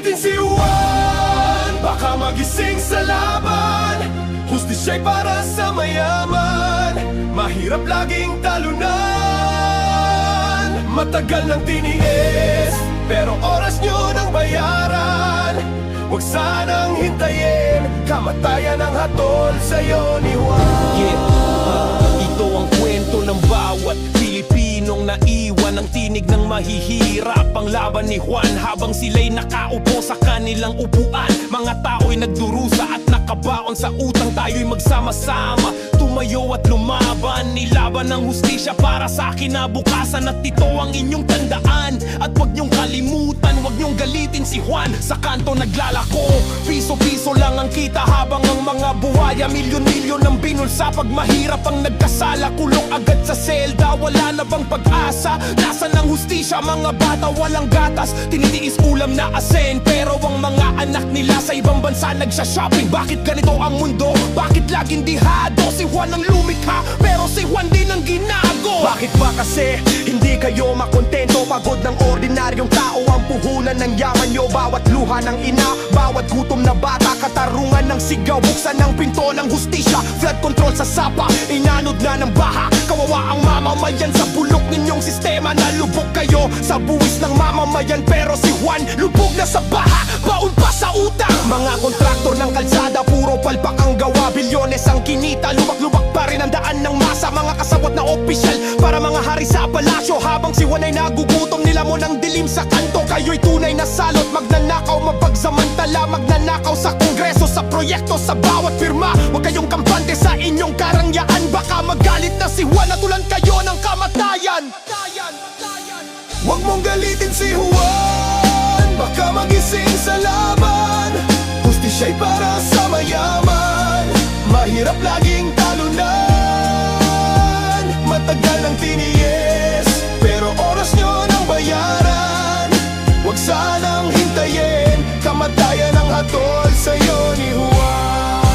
galitin si Juan, baka magising sa laban. Hustisya'y para sa mayaman, mahirap laging talunan. Matagal nang tiniis, pero oras nyo nang bayaran. Huwag sanang hintayin, kamatayan ang hatol sa'yo ni Juan. Ito ang kwento ng bawat Pilipinong naiwan ang tinig ng mahihirap. Ang laban ni Juan habang sila'y nakaupo sa kanilang upuan. Mga tao'y nagdurusa at nakabaon sa utang. Tayo'y magsama-sama, tumayo at lumaban. Nilaban ng hustisya para sa kinabukasan. At ito ang inyong tandaan. At huwag niyong kalimutan, huwag niyong galitin si Juan. Sa kanto naglalako, piso-piso lang ang kita, habang ang mga buhaya milyon-milyon ang binulsa. Pag mahirap ang nagkasala, kulong agad sa selda. Wala na bang pag-asa? Nasaan ang hustisya? Mga bata walang gatas, tinitiis ulam na asin. Pero ang mga anak nila sa ibang bansa nagsha-shopping. Bakit ganito ang mundo? Bakit laging dihado? Si Juan ang lumikha, pero si Juan din ang ginago. Bakit ba kasi hindi kayo makontento? Pagod ng ordinaryong tao ang puhunan ng yaman nyo. Bawat luha ng ina, bawat gutom na bata, katarungan ng sigaw, buksan ng pinto ng hustisya. Flood control sa sapa, inanod na ng baha. Kawawa ang mamamayan sa bulok ninyong sistema. Nalubog kayo sa buwis ng mamamayan, pero si Juan lubog na sa baha, baon pa sa utang. Mga kontraktor ng kalsada, puro palpak ang gawa. Bilyones ang kinita, lubak-lubak pa rin ang daan ng masa. Mga kasabot na opisyal para mga hari sa palasyo, habang si Juan ay nagugutom, nila mo ng dilim sa kanto. Kayo'y tunay na salot, magnanakaw, mapagsamantala, magnanakaw sa kongreso, sa proyekto, sa bawat firma. Huwag kayong kampante sa inyong karangyaan, baka magalit na si Juan at tulan kayo ng kamatayan. Huwag mong galitin si Juan, baka magising sa laban. Hustisya'y para sa mayaman, mahirap laging talunan. Matagal nang tiniis, pero oras nyo nang bayaran. Huwag sanang hintayin, kamatayan ang hatol sa'yo ni Juan.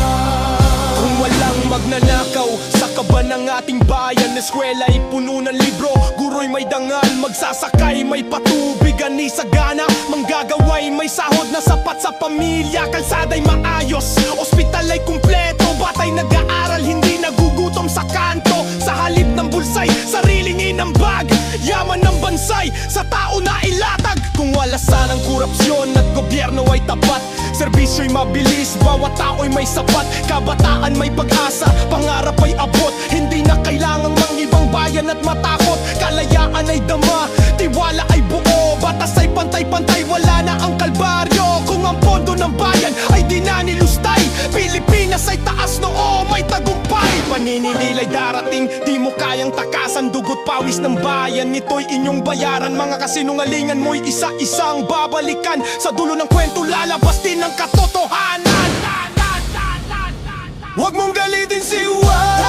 Kung walang magnanakaw sa kaban ng ating bayan, eskwela'y puno ng libro, guro'y may dangal, magsasakay may patubig, ani sagana, manggagaway may sahod na sapat sa pamilya. Kalsada'y maayos, ospital ay kumpleto, batay nag-aaral, hindi nagugutom sa kanto. Sa halip ng bulsay, sariling inambag, yaman ng bansay sa tao na ilatag. Kung wala sanang korupsyon at gobyerno ay tapat, serbisyo'y mabilis, bawat tao'y may sapat. Kabataan may pag-asa, pangarap ay abot, hindi na kailangang mangibang bayan at matakot. Kalayaan ay dama, tiwala ay buo, batas ay pantay-pantay, wala na ang kalbaryo. Kung ang pondo ng bayan ay di na nilustay, Pilipinas ay taas noo, may tagumpay. Paninililay darating, di mo kayang takasan, dugot pawis ng bayan, ito'y inyong bayaran. Mga kasinungalingan mo'y isa-isang babalikan, sa dulo ng kwento lalabas din ang katotohanan. Huwag mong galitin si Juan,